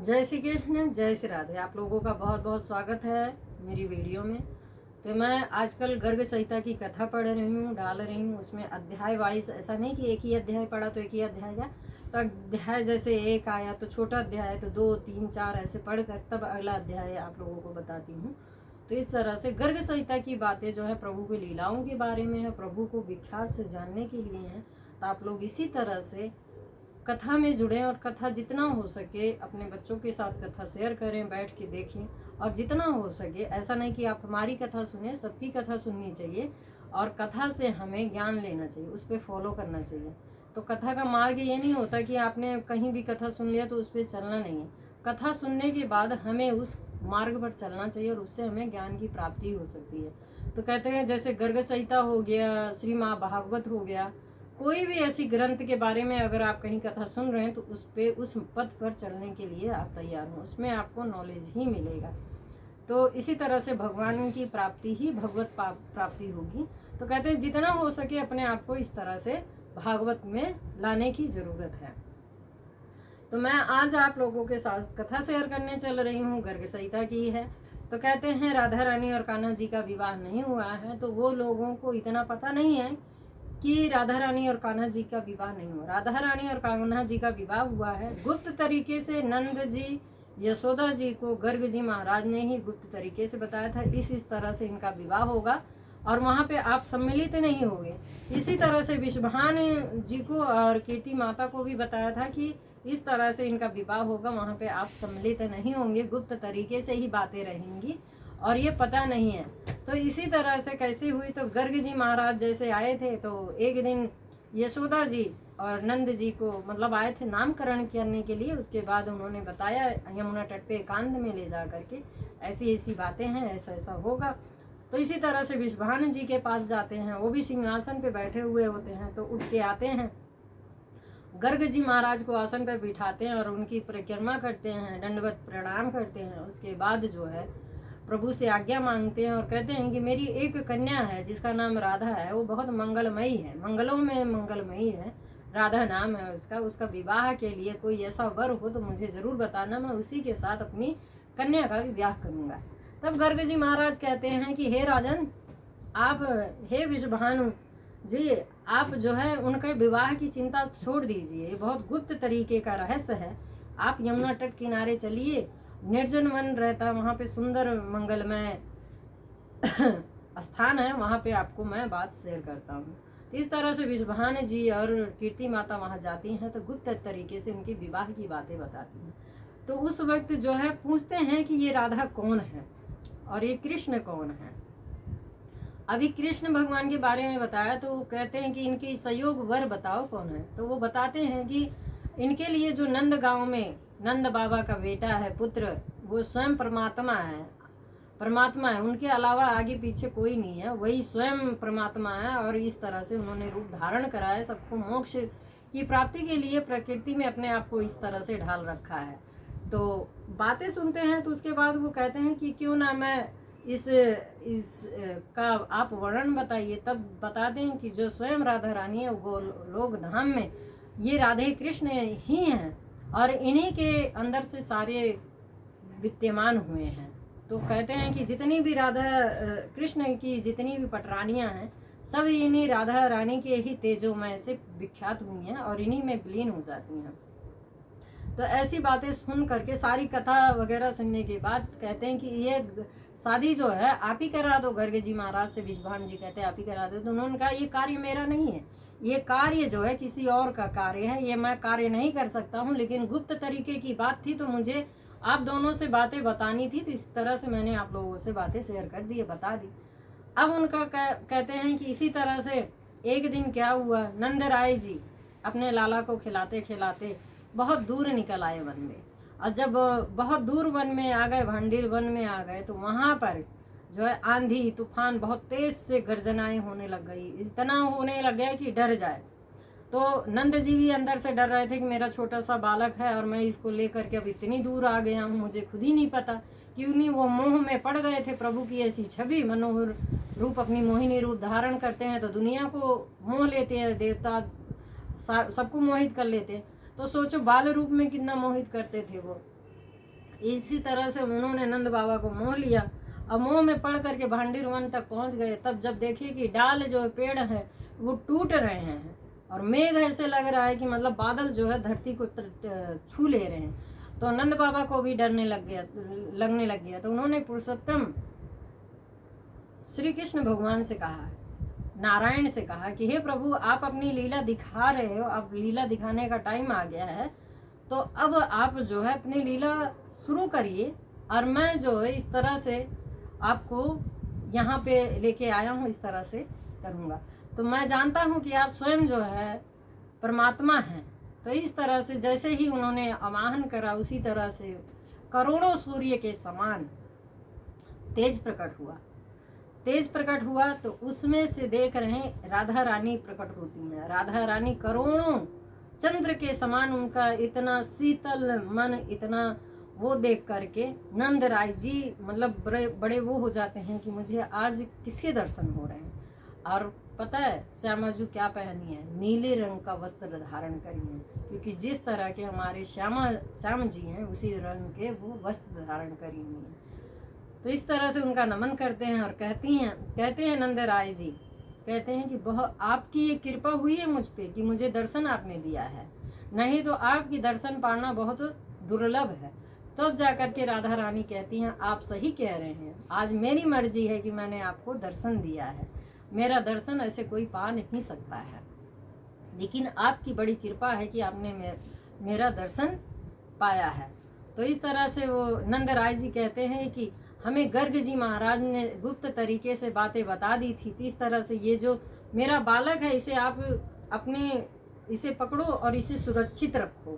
जय श्री कृष्ण, जय श्री राधे। आप लोगों का बहुत बहुत स्वागत है मेरी वीडियो में। तो मैं आजकल गर्ग संहिता की कथा पढ़ रही हूँ, डाल रही हूँ। उसमें अध्याय वाइज, ऐसा नहीं कि एक ही अध्याय पढ़ा तो एक ही अध्याय गया। तो अध्याय जैसे एक आया तो छोटा अध्याय है तो 2, 3, 4 ऐसे पढ़कर तब अगला अध्याय आप लोगों को बताती हूँ। तो इस तरह से गर्ग संहिता की बातें जो है प्रभु की लीलाओं के बारे में है, प्रभु को विख्यात से जानने के लिए हैं। तो आप लोग इसी तरह से कथा में जुड़ें और कथा जितना हो सके अपने बच्चों के साथ कथा शेयर करें, बैठ के देखें। और जितना हो सके, ऐसा नहीं कि आप हमारी कथा सुने, सबकी कथा सुननी चाहिए और कथा से हमें ज्ञान लेना चाहिए, उस पर फॉलो करना चाहिए। तो कथा का मार्ग ये नहीं होता कि आपने कहीं भी कथा सुन लिया तो उस पर चलना नहीं है। कथा सुनने के बाद हमें उस मार्ग पर चलना चाहिए और उससे हमें ज्ञान की प्राप्ति हो सकती है। तो कहते हैं जैसे गर्ग संहिता हो गया, श्री महाभागवत हो गया, कोई भी ऐसी ग्रंथ के बारे में अगर आप कहीं कथा सुन रहे हैं तो उस पथ पर चलने के लिए आप तैयार हो, उसमें आपको नॉलेज ही मिलेगा। तो इसी तरह से भगवान की प्राप्ति ही भगवत प्राप्ति होगी। तो कहते हैं जितना हो सके अपने आप को इस तरह से भागवत में लाने की जरूरत है। तो मैं आज आप लोगों के साथ कथा शेयर करने चल रही हूँ, गर्ग संहिता की है। तो कहते हैं राधा रानी और कान्हा जी का विवाह नहीं हुआ है, तो वो लोगों को इतना पता नहीं है कि राधा रानी और कान्हा जी का विवाह नहीं हुआ। राधा रानी और कान्हा जी का विवाह हुआ है गुप्त तरीके से। नंद जी यशोदा जी को गर्ग जी महाराज ने ही गुप्त तरीके से बताया था, इस तरह से इनका विवाह होगा और वहाँ पे आप सम्मिलित नहीं होंगे। इसी तरह से विश्वभान जी को और कीर्ति माता को भी बताया था कि इस तरह से इनका विवाह होगा, वहाँ पे आप सम्मिलित नहीं होंगे, गुप्त तरीके से ही बातें रहेंगी और ये पता नहीं है। तो इसी तरह से कैसे हुई, तो गर्ग जी महाराज जैसे आए थे तो एक दिन यशोदा जी और नंद जी को मतलब आए थे नामकरण करने के लिए। उसके बाद उन्होंने बताया यमुना तट पे एकांत में ले जा करके ऐसी ऐसी बातें हैं, ऐसा ऐसा होगा। तो इसी तरह से विश्वभान जी के पास जाते हैं, वो भी सिंहासन पे बैठे हुए होते हैं। तो उठ के आते हैं, गर्ग जी महाराज को आसन पर बिठाते हैं और उनकी परिक्रमा करते हैं, दंडवत प्रणाम करते हैं। उसके बाद जो है प्रभु से आज्ञा मांगते हैं और कहते हैं कि मेरी एक कन्या है जिसका नाम राधा है, वो बहुत मंगलमयी है, मंगलों में मंगलमयी है, राधा नाम है उसका विवाह के लिए कोई ऐसा वर हो तो मुझे जरूर बताना, मैं उसी के साथ अपनी कन्या का भी विवाह करूंगा। तब गर्ग जी महाराज कहते हैं कि हे राजन, आप, हे विश्वभानु जी, आप जो है उनके विवाह की चिंता छोड़ दीजिए, ये बहुत गुप्त तरीके का रहस्य है। आप यमुना तट किनारे चलिए, निर्जन वन रहता, वहाँ पे सुंदर मंगलमय स्थान है, वहाँ पे आपको मैं बात शेयर करता हूँ। इस तरह से विश्वभान जी और कीर्ति माता वहाँ जाती हैं तो गुप्त तरीके से उनके विवाह की बातें बताती हैं। तो उस वक्त जो है पूछते हैं कि ये राधा कौन है और ये कृष्ण कौन है। अभी कृष्ण भगवान के बारे में बताया तो कहते हैं कि इनकी संयोग वर बताओ कौन है। तो वो बताते हैं कि इनके लिए जो नंद गांव में नंद बाबा का बेटा है, पुत्र, वो स्वयं परमात्मा है, उनके अलावा आगे पीछे कोई नहीं है, वही स्वयं परमात्मा है। और इस तरह से उन्होंने रूप धारण करा है, सबको मोक्ष की प्राप्ति के लिए प्रकृति में अपने आप को इस तरह से ढाल रखा है। तो बातें सुनते हैं तो उसके बाद वो कहते हैं कि क्यों ना मैं इस का आप वर्णन बताइए। तब बताते हैं कि जो स्वयं राधा रानी है वो लोग धाम में ये राधे कृष्ण ही हैं और इन्हीं के अंदर से सारे विद्यमान हुए हैं। तो कहते हैं कि जितनी भी राधा कृष्ण की जितनी भी पटरानियां हैं, सब इन्हीं राधा रानी के ही तेजोमय से विख्यात हुई हैं और इन्हीं में विलीन हो जाती हैं। तो ऐसी बातें सुन करके सारी कथा वगैरह सुनने के बाद कहते हैं कि ये शादी जो है आप ही करा दो। गर्ग जी महाराज से विश्वभान जी कहते हैं आप ही करा दो। तो उन्होंने कहा ये कार्य मेरा नहीं है, ये कार्य जो है किसी और का कार्य है, ये मैं कार्य नहीं कर सकता हूँ। लेकिन गुप्त तरीके की बात थी तो मुझे आप दोनों से बातें बतानी थी, तो इस तरह से मैंने आप लोगों से बातें शेयर कर दी, बता दी। अब उनका कहते हैं कि इसी तरह से एक दिन क्या हुआ, नंद राय जी अपने लाला को खिलाते खिलाते बहुत दूर निकल आए वन में। और जब बहुत दूर वन में आ गए, भांडीर वन में आ गए, तो वहाँ पर जो है आंधी तूफान बहुत तेज से गर्जनाएं होने लग गई, इतना होने लग गया कि डर जाए। तो नंद जी भी अंदर से डर रहे थे कि मेरा छोटा सा बालक है और मैं इसको लेकर के अब इतनी दूर आ गया हूँ, मुझे खुद ही नहीं पता। क्यों नहीं वो मोह में पड़ गए थे, प्रभु की ऐसी छवि मनोहर रूप, अपनी मोहिनी रूप धारण करते हैं तो दुनिया को मोह लेते हैं, देवता सबको मोहित कर लेते हैं। तो सोचो बाल रूप में कितना मोहित करते थे वो। इसी तरह से उन्होंने नंद बाबा को मोह लिया। अब मोह में पड़ करके भांडीर वन तक पहुंच गए। तब जब देखे कि डाल जो पेड़ है वो टूट रहे हैं और मेघ ऐसे लग रहा है कि मतलब बादल जो है धरती को छू ले रहे हैं, तो नंद बाबा को भी डरने लगने लग गया। तो उन्होंने पुरुषोत्तम श्री कृष्ण भगवान से कहा, नारायण से कहा कि हे प्रभु, आप अपनी लीला दिखा रहे हो, अब लीला दिखाने का टाइम आ गया है, तो अब आप जो है अपनी लीला शुरू करिए और मैं जो है इस तरह से आपको यहाँ पे लेके आया हूँ, इस तरह से करूँगा। तो मैं जानता हूँ कि आप स्वयं जो है परमात्मा हैं। तो इस तरह से जैसे ही उन्होंने आवाहन करा, उसी तरह से करोड़ों सूर्य के समान तेज प्रकट हुआ। तो उसमें से देख रहे हैं राधा रानी प्रकट होती हैं। राधा रानी करोड़ों चंद्र के समान, उनका इतना शीतल मन, इतना वो देख करके नंद राय जी मतलब बड़े वो हो जाते हैं कि मुझे आज किसके दर्शन हो रहे हैं। और पता है श्यामा जी क्या पहनी है? नीले रंग का वस्त्र धारण करी है, क्योंकि जिस तरह के हमारे श्याम जी हैं उसी रंग के वो वस्त्र धारण करी हुई हैं। तो इस तरह से उनका नमन करते हैं और कहते हैं नंद राय जी कहते हैं कि बहुत आपकी ये कृपा हुई है मुझ पे कि मुझे दर्शन आपने दिया है, नहीं तो आपकी दर्शन पाना बहुत दुर्लभ है। तब जाकर के राधा रानी कहती हैं, आप सही कह रहे हैं, आज मेरी मर्जी है कि मैंने आपको दर्शन दिया है, मेरा दर्शन ऐसे कोई पा नहीं सकता है, लेकिन आपकी बड़ी कृपा है कि आपने मेरा दर्शन पाया है। तो इस तरह से वो नंद राय जी कहते हैं कि हमें गर्ग जी महाराज ने गुप्त तरीके से बातें बता दी थी। इस तरह से ये जो मेरा बालक है, इसे आप इसे पकड़ो और इसे सुरक्षित रखो।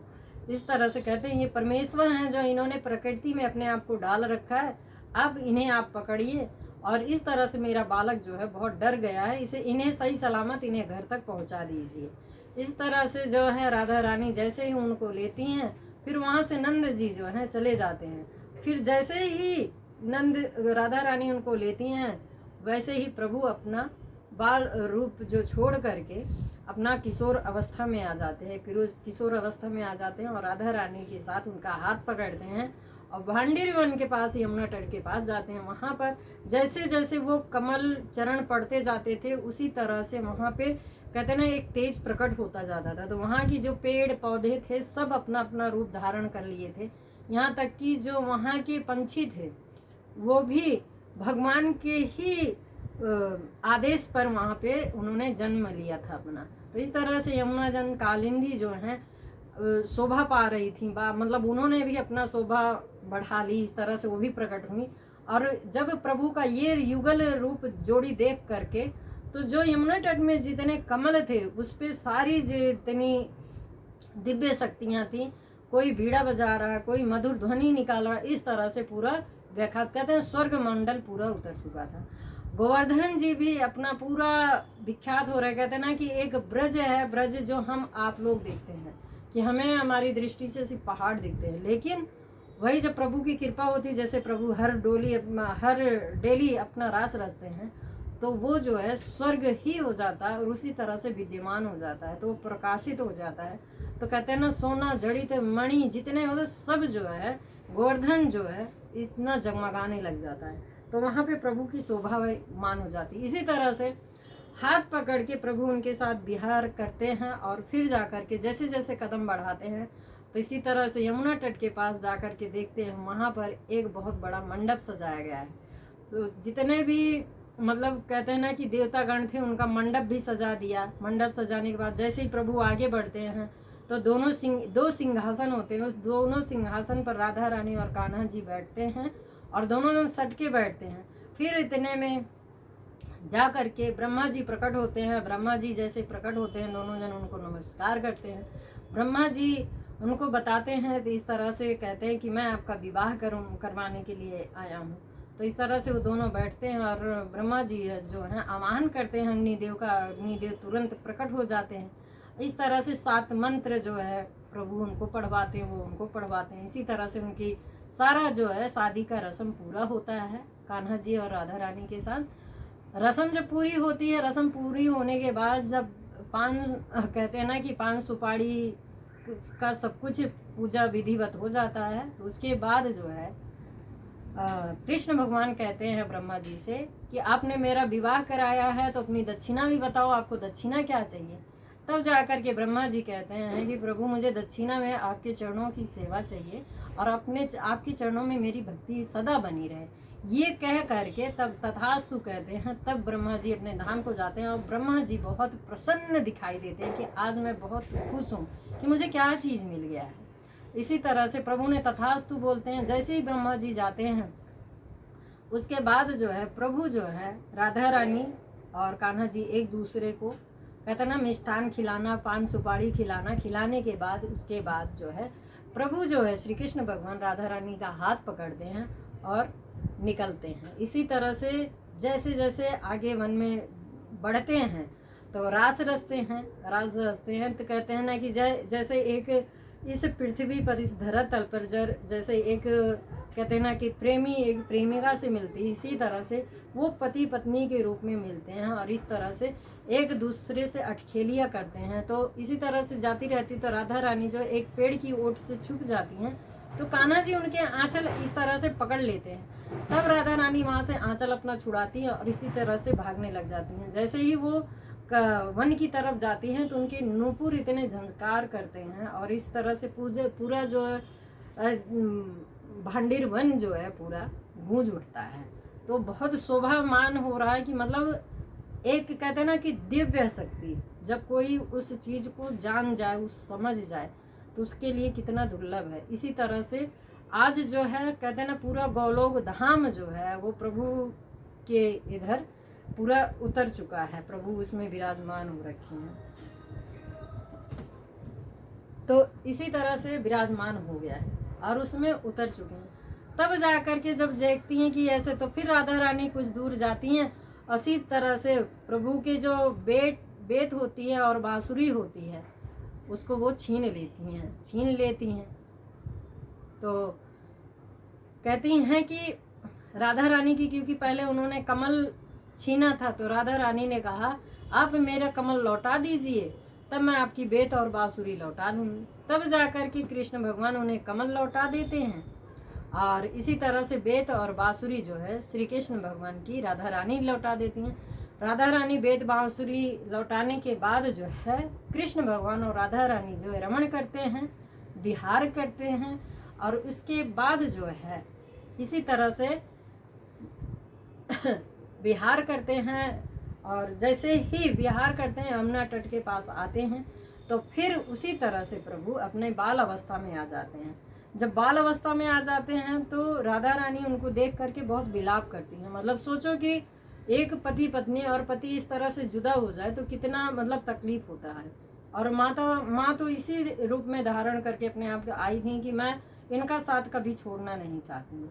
इस तरह से कहते हैं ये परमेश्वर हैं जो इन्होंने प्रकृति में अपने आप को डाल रखा है, अब इन्हें आप पकड़िए और इस तरह से मेरा बालक जो है बहुत डर गया है, इन्हें सही सलामत इन्हें घर तक पहुंचा दीजिए। इस तरह से जो है राधा रानी जैसे ही उनको लेती हैं, फिर वहाँ से नंद जी जो हैं चले जाते हैं। फिर जैसे ही राधा रानी उनको लेती हैं, वैसे ही प्रभु अपना बाल रूप जो छोड़ करके अपना किशोर अवस्था में आ जाते हैं, किशोर अवस्था में आ जाते हैं और राधा रानी के साथ उनका हाथ पकड़ते हैं और भांडीर वन के पास, यमुना तट के पास जाते हैं। वहाँ पर जैसे जैसे वो कमल चरण पड़ते जाते थे, उसी तरह से वहाँ पे कहते ना एक तेज प्रकट होता जाता था। तो वहाँ की जो पेड़ पौधे थे सब अपना अपना रूप धारण कर लिए थे, यहाँ तक कि जो वहाँ के पंछी थे वो भी भगवान के ही आदेश पर वहाँ पे उन्होंने जन्म लिया था अपना। तो इस तरह से यमुना जन कालिंदी जो है शोभा पा रही थी, मतलब उन्होंने भी अपना शोभा बढ़ा ली, इस तरह से वो भी प्रकट हुई। और जब प्रभु का ये युगल रूप जोड़ी देख करके, तो जो यमुना तट में जितने कमल थे उस पे सारी जितनी दिव्य शक्तियाँ थी, कोई बीड़ा बजा रहा, कोई मधुर ध्वनि निकाल रहा, इस तरह से पूरा व्याख्यात कहते हैं स्वर्ग मंडल पूरा उतर चुका था। गोवर्धन जी भी अपना पूरा विख्यात हो रहे, कहते हैं ना कि एक ब्रज है, ब्रज जो हम आप लोग देखते हैं कि हमें हमारी दृष्टि से सिर्फ पहाड़ दिखते हैं, लेकिन वही जब प्रभु की कृपा होती, जैसे प्रभु हर डेली अपना रास रचते हैं, तो वो जो है स्वर्ग ही हो जाता है और उसी तरह से विद्यमान हो जाता है, तो प्रकाशित हो जाता है। तो कहते हैं ना सोना जड़ित मणि जितने होते सब जो है गोवर्धन जो है इतना जगमगाने लग जाता है, तो वहाँ पे प्रभु की शोभा मान हो जाती है। इसी तरह से हाथ पकड़ के प्रभु उनके साथ विहार करते हैं और फिर जाकर के जैसे जैसे कदम बढ़ाते हैं, तो इसी तरह से यमुना तट के पास जाकर के देखते हैं वहाँ पर एक बहुत बड़ा मंडप सजाया गया है। तो जितने भी मतलब कहते हैं ना कि देवतागण थे उनका मंडप भी सजा दिया। मंडप सजाने के बाद जैसे ही प्रभु आगे बढ़ते हैं तो दो सिंहासन होते हैं, उस दोनों सिंहासन पर राधा रानी और कान्हा जी बैठते हैं और दोनों जन सट के बैठते हैं। फिर इतने में जा करके ब्रह्मा जी प्रकट होते हैं। ब्रह्मा जी जैसे प्रकट होते हैं, दोनों जन उनको नमस्कार करते हैं। ब्रह्मा जी उनको बताते हैं, तो इस तरह से कहते हैं कि मैं आपका विवाह करवाने के लिए आया हूँ। तो इस तरह से वो दोनों बैठते हैं और ब्रह्मा जी जो है आवाहन करते हैं अग्निदेव तुरंत प्रकट हो जाते हैं। इस तरह से 7 मंत्र जो है प्रभु उनको पढ़वाते हैं, वो उनको पढ़वाते हैं। इसी तरह से उनकी सारा जो है शादी का रस्म पूरा होता है कान्हा जी और राधा रानी के साथ। रस्म जब पूरी होती है, रस्म पूरी होने के बाद जब कहते हैं ना कि पान सुपारी का सब कुछ पूजा विधिवत हो जाता है, तो उसके बाद जो है कृष्ण भगवान कहते हैं ब्रह्मा जी से कि आपने मेरा विवाह कराया है तो अपनी दक्षिणा भी बताओ, आपको दक्षिणा क्या चाहिए। तब जाकर के ब्रह्मा जी कहते हैं कि प्रभु मुझे दक्षिणा में आपके चरणों की सेवा चाहिए और आपके चरणों में मेरी भक्ति सदा बनी रहे। ये कह करके तब तथास्तु कहते हैं। तब ब्रह्मा जी अपने धाम को जाते हैं और ब्रह्मा जी बहुत प्रसन्न दिखाई देते हैं कि आज मैं बहुत खुश हूँ कि मुझे क्या चीज़ मिल गया है। इसी तरह से प्रभु ने तथास्तु बोलते हैं। जैसे ही ब्रह्मा जी जाते हैं उसके बाद जो है प्रभु जो है राधा रानी और कान्हा जी एक दूसरे को कहते हैं ना मिष्ठान खिलाना, पान सुपारी खिलाना, खिलाने के बाद उसके बाद जो है प्रभु जो है श्री कृष्ण भगवान राधा रानी का हाथ पकड़ते हैं और निकलते हैं। इसी तरह से जैसे जैसे आगे वन में बढ़ते हैं तो रास रचते हैं तो कहते हैं ना कि जैसे एक इस पृथ्वी पर इस धरातल पर जैसे एक कहते हैं ना कि प्रेमी एक प्रेमिका से मिलती है, इसी तरह से वो पति पत्नी के रूप में मिलते हैं और इस तरह से एक दूसरे से अटखेलियाँ करते हैं। तो इसी तरह से जाती रहती तो राधा रानी जो एक पेड़ की ओट से छुप जाती हैं तो कान्हा जी उनके आंचल इस तरह से पकड़ लेते हैं। तब राधा रानी वहाँ से आंचल अपना छुड़ाती हैं और इसी तरह से भागने लग जाती हैं। जैसे ही वो वन की तरफ जाती हैं तो उनके नूपुर इतने झंझकार करते हैं और इस तरह से पूरा जो है भांडिर वन जो है पूरा गूंज उठता है। तो बहुत शोभामान हो रहा है कि मतलब एक कहते हैं ना कि दिव्य शक्ति जब कोई उस चीज़ को जान जाए, उस समझ जाए तो उसके लिए कितना दुर्लभ है। इसी तरह से आज जो है कहते हैं ना पूरा गौलोक धाम जो है वो प्रभु के इधर पूरा उतर चुका है, प्रभु उसमें विराजमान हो रखे हैं। तो इसी तरह से विराजमान हो गया है और उसमें उतर चुके हैं। तब जाकर के जब देखती हैं कि ऐसे तो फिर राधा रानी कुछ दूर जाती हैं। इसी तरह से प्रभु के जो बेत होती है और बांसुरी होती है उसको वो छीन लेती हैं। तो कहती हैं कि राधा रानी की, क्योंकि पहले उन्होंने कमल छीना था तो राधा रानी ने कहा आप मेरा कमल लौटा दीजिए तब मैं आपकी बेत और बांसुरी लौटा दूंगी। तब जाकर के कृष्ण भगवान उन्हें कमल लौटा देते हैं और इसी तरह से बेत और बांसुरी जो है श्री कृष्ण भगवान की राधा रानी लौटा देती हैं। राधा रानी बेत बांसुरी लौटाने के बाद जो है कृष्ण भगवान और राधा रानी जो है रमण करते हैं, विहार करते हैं और उसके बाद जो है इसी तरह से विहार करते हैं। और जैसे ही विहार करते हैं यमुना तट के पास आते हैं तो फिर उसी तरह से प्रभु अपने बाल अवस्था में आ जाते हैं। जब बाल अवस्था में आ जाते हैं तो राधा रानी उनको देख करके बहुत विलाप करती हैं। मतलब सोचो कि एक पति पत्नी और पति इस तरह से जुदा हो जाए तो कितना मतलब तकलीफ होता है। और माँ तो इसी रूप में धारण करके अपने आप आई थी कि मैं इनका साथ कभी छोड़ना नहीं चाहती हूँ।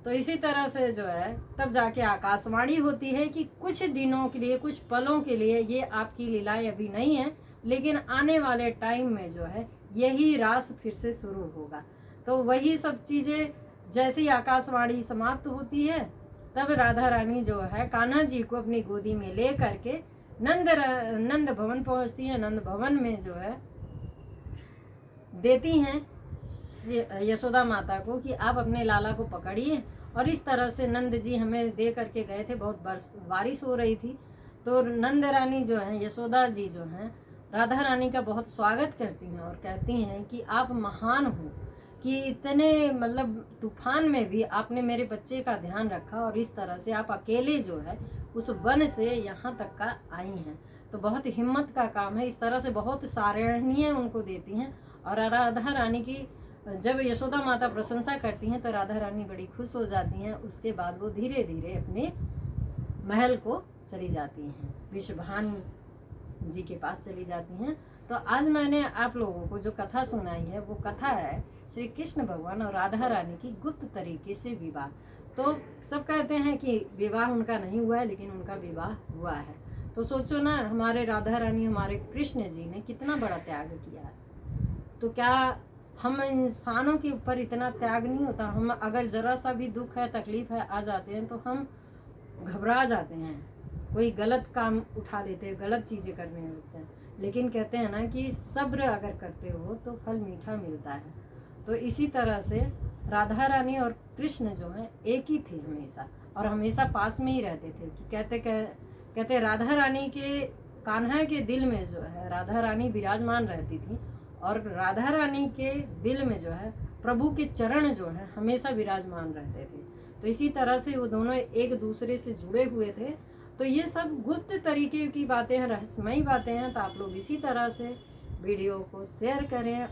तो इसी तरह से जो है तब जाके आकाशवाणी होती है कि कुछ दिनों के लिए, कुछ पलों के लिए ये आपकी लीलाएं अभी नहीं है, लेकिन आने वाले टाइम में जो है यही रास फिर से शुरू होगा। तो वही सब चीज़ें जैसी आकाशवाणी समाप्त होती है तब राधा रानी जो है कान्हा जी को अपनी गोदी में ले करके नंद भवन पहुंचती है। नंद भवन में जो है देती हैं यशोदा माता को कि आप अपने लाला को पकड़िए। और इस तरह से नंद जी हमें दे करके गए थे, बहुत बारिश हो रही थी तो नंद रानी जो है यशोदा जी जो हैं राधा रानी का बहुत स्वागत करती हैं और कहती हैं कि आप महान हो कि इतने मतलब तूफान में भी आपने मेरे बच्चे का ध्यान रखा और इस तरह से आप अकेले जो है उस वन से यहाँ तक का आई हैं। तो बहुत हिम्मत का काम है। इस तरह से बहुत सराहनीय उनको देती हैं। और राधा रानी की जब यशोदा माता प्रशंसा करती हैं तो राधा रानी बड़ी खुश हो जाती हैं। उसके बाद वो धीरे धीरे अपने महल को चली जाती हैं, विश्वभान जी के पास चली जाती हैं। तो आज मैंने आप लोगों को जो कथा सुनाई है वो कथा है श्री कृष्ण भगवान और राधा रानी की गुप्त तरीके से विवाह। तो सब कहते हैं कि विवाह उनका नहीं हुआ है, लेकिन उनका विवाह हुआ है। तो सोचो ना, हमारे राधा रानी, हमारे कृष्ण जी ने कितना बड़ा त्याग किया है। तो क्या हम इंसानों के ऊपर इतना त्याग नहीं होता? हम अगर ज़रा सा भी दुख है, तकलीफ है आ जाते हैं तो हम घबरा जाते हैं, कोई गलत काम उठा लेते हैं, गलत चीज़ें करने लगते हैं। लेकिन कहते हैं ना कि सब्र अगर करते हो तो फल मीठा मिलता है। तो इसी तरह से राधा रानी और कृष्ण जो है एक ही थे हमेशा, और हमेशा पास में ही रहते थे। कि कहते राधा रानी के, कान्हा के दिल में जो है राधा रानी विराजमान रहती थी, और राधा रानी के दिल में जो है प्रभु के चरण जो है हमेशा विराजमान रहते थे। तो इसी तरह से वो दोनों एक दूसरे से जुड़े हुए थे। तो ये सब गुप्त तरीके की बातें हैं, रहस्यमयी बातें हैं। तो आप लोग इसी तरह से वीडियो को शेयर करें